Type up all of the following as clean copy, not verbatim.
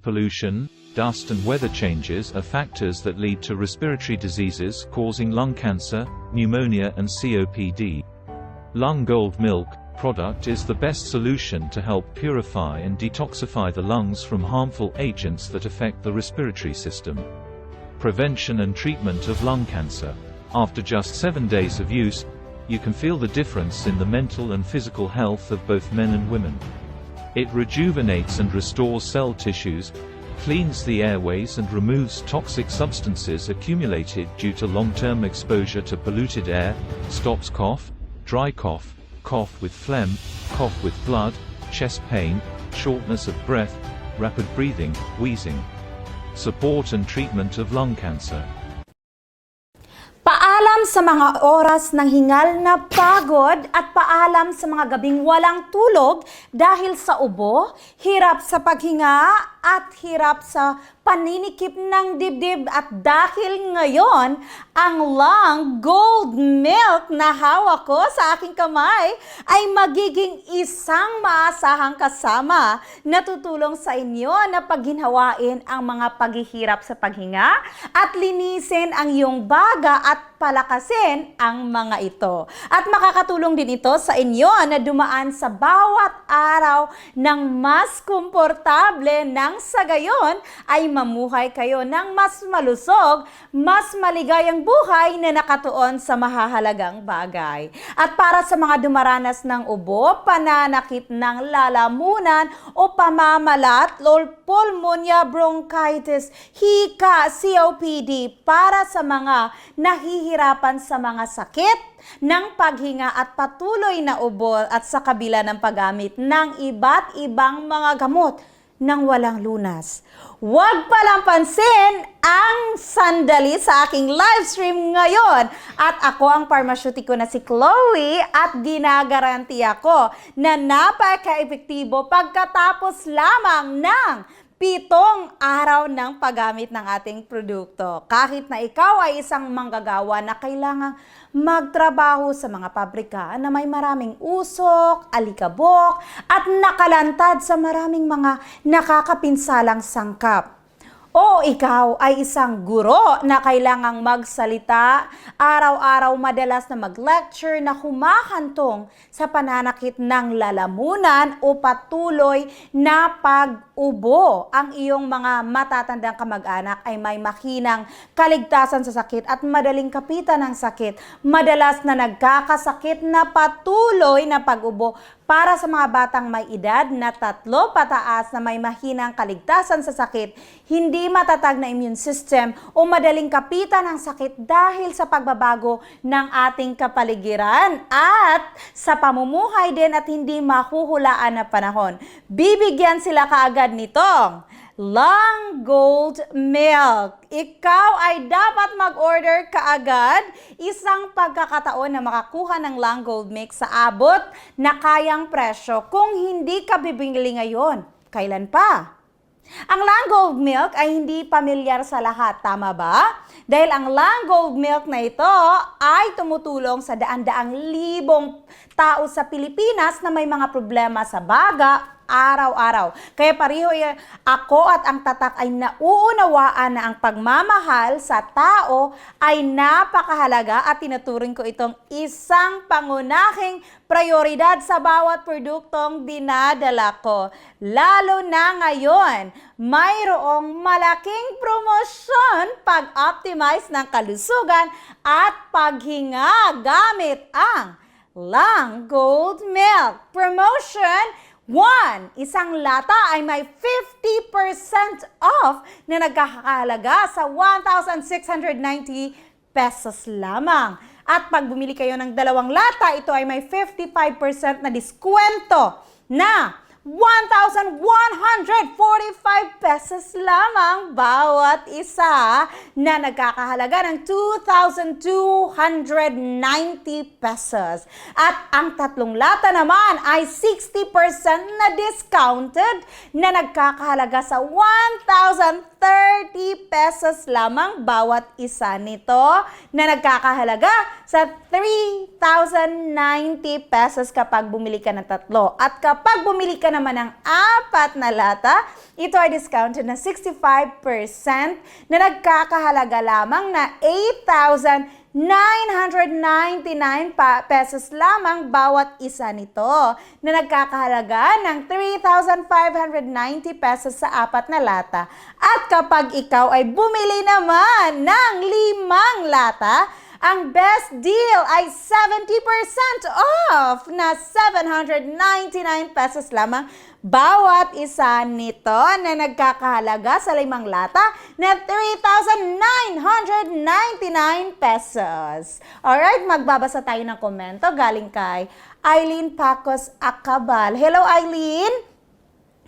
pollution, dust and weather changes are factors that lead to respiratory diseases causing lung cancer, pneumonia and COPD. Lung Gold Milk product is the best solution to help purify and detoxify the lungs from harmful agents that affect the respiratory system. Prevention and treatment of lung cancer. After just 7 days of use, you can feel the difference in the mental and physical health of both men and women. It rejuvenates and restores cell tissues, cleans the airways and removes toxic substances accumulated due to long-term exposure to polluted air, stops cough, dry cough, cough with phlegm, cough with blood, chest pain, shortness of breath, rapid breathing, wheezing. Support and treatment of lung cancer. Paalam sa mga oras ng hingal na pagod at paalam sa mga gabing walang tulog dahil sa ubo, hirap sa paghinga at hirap sa paninikip ng dibdib at dahil ngayon ang Lung Gold Milk na hawak ko sa aking kamay ay magiging isang maasahang kasama na tutulong sa inyo na pagginhawain ang mga paghihirap sa paghinga at linisin ang iyong baga at palakasin ang mga ito. At makakatulong din ito sa inyo na dumaan sa bawat araw ng mas komportable nang sa gayon ay mamuhay kayo ng mas malusog, mas maligayang buhay na nakatuon sa mahahalagang bagay. At para sa mga dumaranas ng ubo, pananakit ng lalamunan o pamamalat, pulmonya, bronchitis, hika, COPD, para sa mga nahihirapan sa mga sakit ng paghinga at patuloy na ubo at sa kabila ng paggamit ng iba't ibang mga gamot nang walang lunas. Huwag palang pansin ang sandali sa aking live stream ngayon. At ako ang parmasyutiko na si Chloe at ginagaranti ako na napaka-epektibo pagkatapos lamang ng 7 araw ng paggamit ng ating produkto. Kahit na ikaw ay isang manggagawa na kailangang magtrabaho sa mga pabrika na may maraming usok, alikabok, at nakalantad sa maraming mga nakakapinsalang sangkap. O ikaw ay isang guro na kailangang magsalita, araw-araw madalas na mag-lecture na humahantong sa pananakit ng lalamunan o patuloy na pag-ubo. Ang iyong mga matatandang kamag-anak ay may mahinang kaligtasan sa sakit at madaling kapitan ng sakit. Madalas na nagkakasakit na patuloy na pag-ubo para sa mga batang may edad na 3 pataas na may mahinang kaligtasan sa sakit, hindi matatag na immune system o madaling kapitan ng sakit dahil sa pagbabago ng ating kapaligiran at sa pamumuhay din at hindi mahuhulaan na panahon. Bibigyan sila kaagad nitong Lung Gold Milk. Ikaw ay dapat mag-order kaagad. Isang pagkakataon na makakuha ng Lung Gold Milk sa abot na kayang presyo. Kung hindi ka bibili ngayon, kailan pa? Ang Lung Gold Milk ay hindi pamilyar sa lahat, tama ba? Dahil ang Lung Gold Milk na ito ay tumutulong sa daan-daang libong tao sa Pilipinas na may mga problema sa baga, araw-araw. Kaya pareho ako at ang tatak ay nauunawaan na ang pagmamahal sa tao ay napakahalaga at tinuturing ko itong isang pangunahing prioridad sa bawat produktong dinadala ko. Lalo na ngayon, mayroong malaking promosyon pag-optimize ng kalusugan at paghinga gamit ang Lung Gold Milk. Promotion 1. Isang lata ay may 50% off na nagkakahalaga sa 1,690 pesos lamang. At pag bumili kayo ng 2 lata, ito ay may 55% na diskwento na 1,145 pesos lamang bawat isa na nagkakahalaga ng 2,290 pesos. At ang 3 lata naman ay 60% na discounted na nagkakahalaga sa 1,030 pesos lamang bawat isa nito na nagkakahalaga sa 3,000 3,090 pesos kapag bumili ka ng 3. At kapag bumili ka naman ng 4 na lata, ito ay discounted na 65% na nagkakahalaga lamang na 8,999 pesos lamang bawat isa nito, na nagkakahalaga ng 3,590 pesos sa 4 na lata. At kapag ikaw ay bumili naman ng 5 lata, ang best deal ay 70% off na 799 pesos lamang bawat isa nito, na nagkakahalaga sa 5 lata na 3,999 pesos. Alright, magbabasa tayo ng komento galing kay Eileen Pacos Acabal. Hello Eileen!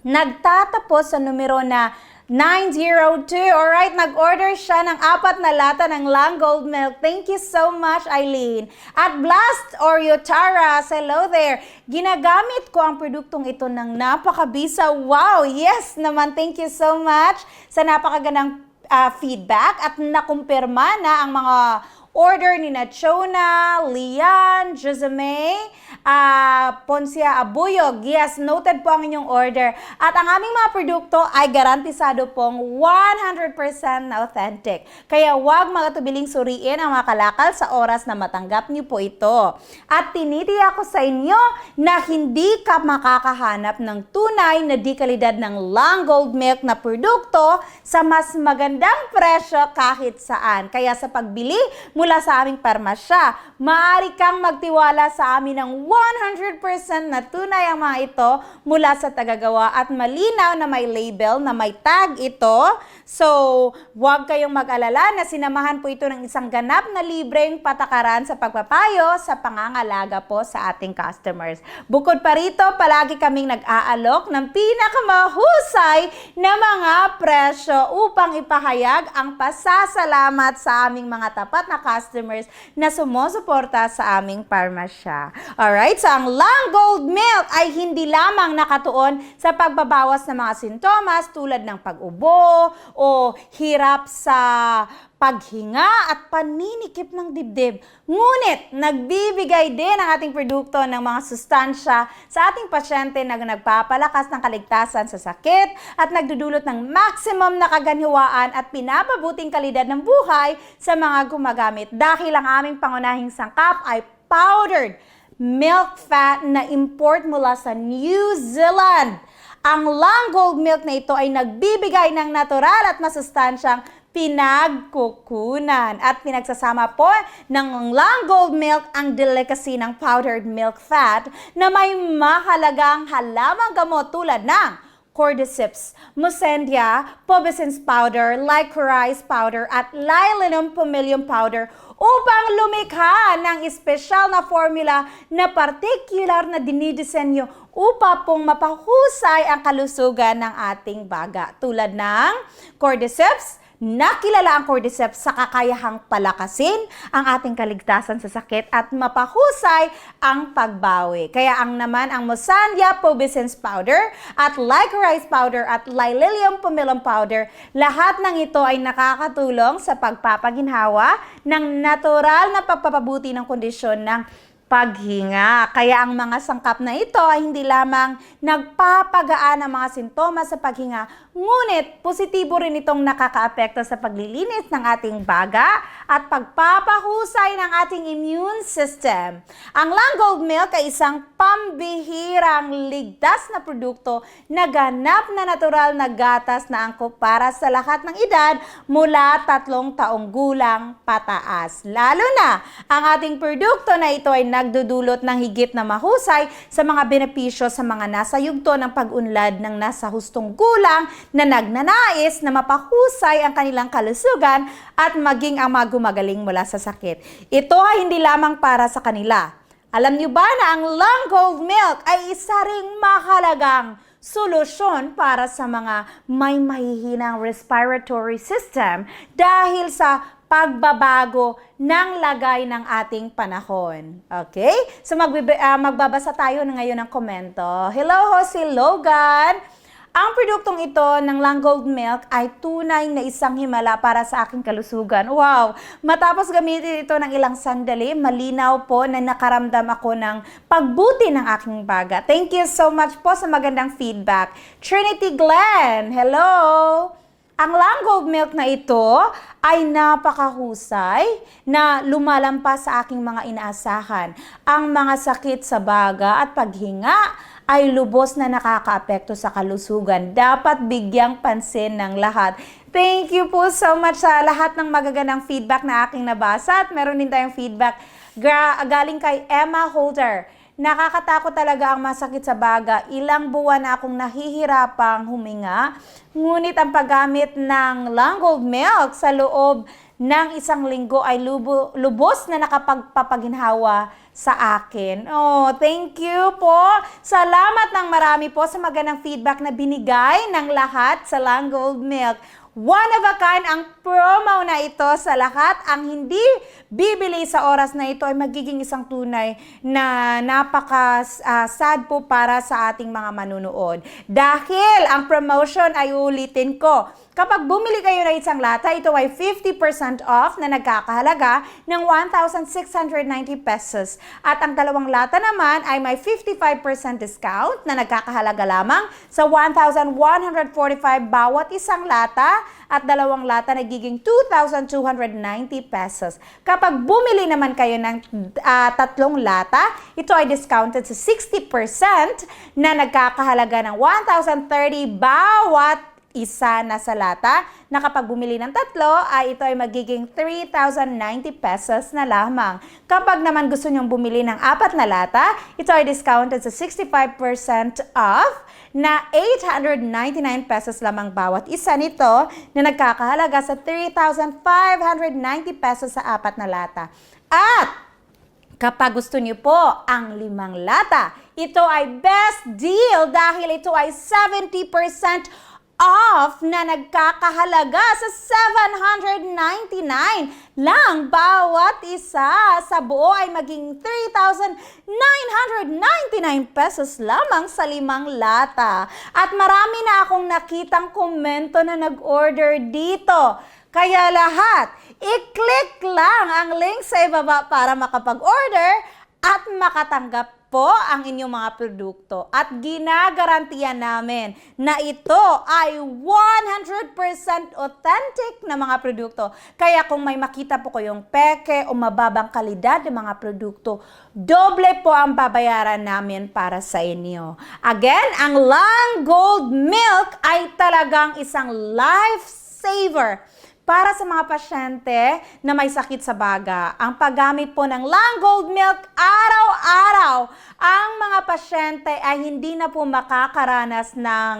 Nagtatapos sa numero na 902. Alright, nag-order siya ng 4 na lata ng Lang Gold Milk. Thank you so much, Eileen. At Blast Oreo Taras, hello there. Ginagamit ko ang produktong ito ng napakabisa. Wow, yes naman. Thank you so much sa napakagandang feedback at nakumpirma na ang mga order ni Nachona, Lian, Joseme, Poncia Abuyog. Yes, noted po ang inyong order. At ang aming mga produkto ay garantisado pong 100% na authentic. Kaya huwag magatubiling suriin ang mga kalakal sa oras na matanggap niyo po ito. At tinitiyak ko sa inyo na hindi ka makakahanap ng tunay na dekalidad ng Lang Gold Milk na produkto sa mas magandang presyo kahit saan. Kaya sa pagbili mula sa aming parmasya, maaari kang magtiwala sa amin ng 100% na tunay ang mga ito mula sa tagagawa at malinaw na may label, na may tag ito. So, huwag kayong mag-alala na sinamahan po ito ng isang ganap na libreng patakaran sa pagpapayo sa pangangalaga po sa ating customers. Bukod pa rito, palagi kaming nag-aalok ng pinakamahusay na mga presyo upang ipahayag ang pasasalamat sa aming mga tapat na customers na sumusuporta sa aming parmasya. Alright, so ang Lang Gold Milk ay hindi lamang nakatuon sa pagbabawas ng mga sintomas tulad ng pag-ubo o hirap sa paghinga at paninikip ng dibdib. Ngunit, nagbibigay din ang ating produkto ng mga sustansya sa ating pasyente na nagpapalakas ng kaligtasan sa sakit at nagdudulot ng maximum na kaganhiwaan at pinapabuting kalidad ng buhay sa mga gumagamit. Dahil ang aming pangunahing sangkap ay powdered milk fat na import mula sa New Zealand. Ang Lang Gold Milk na ito ay nagbibigay ng natural at masustansyang pinagkukunan. At pinagsasama po ng Lang Gold Milk ang delicacy ng powdered milk fat na may mahalagang halamang gamot tulad ng cordyceps, Mucendia, pubescens powder, licorice powder at Lilinum pumilium powder upang lumikha ng espesyal na formula na particular na dinidisenyo upang pong mapahusay ang kalusugan ng ating baga. Tulad ng cordyceps, nakilala ang cordyceps sa kakayahang palakasin ang ating kaligtasan sa sakit at mapahusay ang pagbawi. Kaya ang Mucendia pubescens powder at licorice powder at Lilinum pumilium powder, lahat ng ito ay nakakatulong sa pagpapaginhawa ng natural na pagpapabuti ng kondisyon ng paghinga. Kaya ang mga sangkap na ito ay hindi lamang nagpapagaan ng mga sintomas sa paghinga, ngunit positibo rin itong nakakaapekto sa paglilinis ng ating baga at pagpapahusay ng ating immune system. Ang Lang Gold Milk ay isang pambihirang ligtas na produkto na ganap na natural na gatas na angkop para sa lahat ng edad mula 3 taong gulang pataas. Lalo na ang ating produkto na ito ay nagdudulot ng higit na mahusay sa mga benepisyo sa mga nasa yugto ng pag-unlad ng nasa hustong gulang na nagnanais na mapahusay ang kanilang kalusugan at maging ang mga gumagaling mula sa sakit. Ito ay hindi lamang para sa kanila. Alam niyo ba na ang Lang Gold Milk ay isa ring mahalagang solusyon para sa mga may mahihinang respiratory system dahil sa pagbabago ng lagay ng ating panahon. Okay? So magbabasa tayo ngayon ng komento. Hello, Jose Logan. Ang produktong ito ng Langgold Milk ay tunay na isang himala para sa aking kalusugan. Wow! Matapos gamitin ito ng ilang sandali, malinaw po na nakaramdam ako ng pagbuti ng aking baga. Thank you so much po sa magandang feedback. Trinity Glenn, hello! Ang Langgold Milk na ito ay napakahusay na lumalampas sa aking mga inaasahan. Ang mga sakit sa baga at paghinga ay lubos na nakakaapekto sa kalusugan. Dapat bigyang pansin ng lahat. Thank you po so much sa lahat ng magagandang feedback na aking nabasa. At meron din tayong feedback galing kay Emma Holder. Nakakatakot talaga ang masakit sa baga. Ilang buwan na akong nahihirapang huminga. Ngunit ang paggamit ng Langgold Milk sa loob ng isang linggo ay lubos na nakapagpapaginhawa sa akin. Oh, thank you po. Salamat ng marami po sa magandang feedback na binigay ng lahat sa Langgold Milk. One of a kind ang promo na ito sa lahat. Ang hindi bibili sa oras na ito ay magiging isang tunay na napaka-sad po para sa ating mga manunood. Dahil ang promotion ay ulitin ko. Kapag bumili kayo ng isang lata, ito ay 50% off na nagkakahalaga ng 1,690 pesos. At ang dalawang lata naman ay may 55% discount na nagkakahalaga lamang sa 1,145 bawat isang lata at dalawang lata nagiging 2,290 pesos. Kapag bumili naman kayo ng tatlong lata, ito ay discounted sa 60% na nagkakahalaga ng 1,030 bawat isa na sa lata, na kapag bumili ng tatlo, ay ito ay magiging 3,090 pesos na lamang. Kapag naman gusto nyong bumili ng apat na lata, ito ay discounted sa 65% off na 899 pesos lamang bawat isa nito na nagkakahalaga sa 3,590 pesos sa apat na lata. At kapag gusto niyo po ang 5 lata, ito ay best deal dahil ito ay 70% off na nagkakahalaga sa 799 lang bawat isa. Sa buo ay maging 3,999 pesos lamang sa 5 lata. At marami na akong nakitang komento na nag-order dito. Kaya lahat, i-click lang ang link sa ibaba para makapag-order at makatanggap po ang inyong mga produkto. At ginagarantiyan namin na ito ay 100% authentic na mga produkto. Kaya kung may makita po kayong peke o mababang kalidad ng mga produkto, doble po ang babayaran namin para sa inyo. Again, ang Langgold Milk ay talagang isang lifesaver para sa mga pasyente na may sakit sa baga. Ang paggamit po ng Langgold Milk araw-araw, ang mga pasyente ay hindi na po makakaranas ng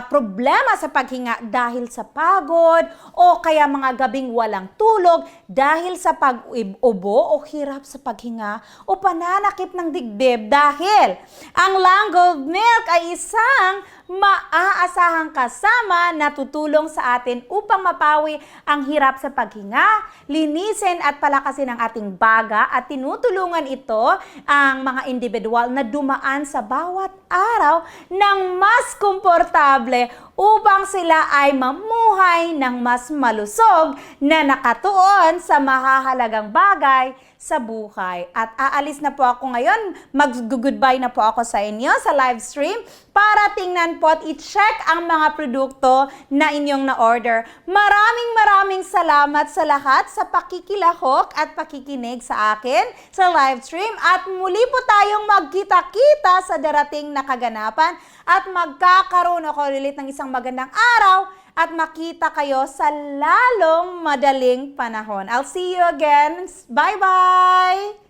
problema sa paghinga dahil sa pagod o kaya mga gabing walang tulog dahil sa pag-ubo o hirap sa paghinga o pananakit ng dibdib dahil ang Langgold Milk ay isang maaasahang kasama na tutulong sa atin upang mapawi ang hirap sa paghinga, linisin at palakasin ang ating baga at tinutulungan ito ang mga individual na dumaan sa bawat araw ng mas komportable upang sila ay mamuhay ng mas malusog na nakatuon sa mahahalagang bagay sa buhay. At aalis na po ako ngayon, mag-goodbye na po ako sa inyo sa live stream para tingnan po at i-check ang mga produkto na inyong na-order. Maraming salamat sa lahat sa pakikilahok at pakikinig sa akin sa live stream at muli po tayong magkita-kita sa darating na kaganapan at magkakaroon ako ulit ng isang magandang araw at makita kayo sa lalong madaling panahon. I'll see you again. Bye-bye!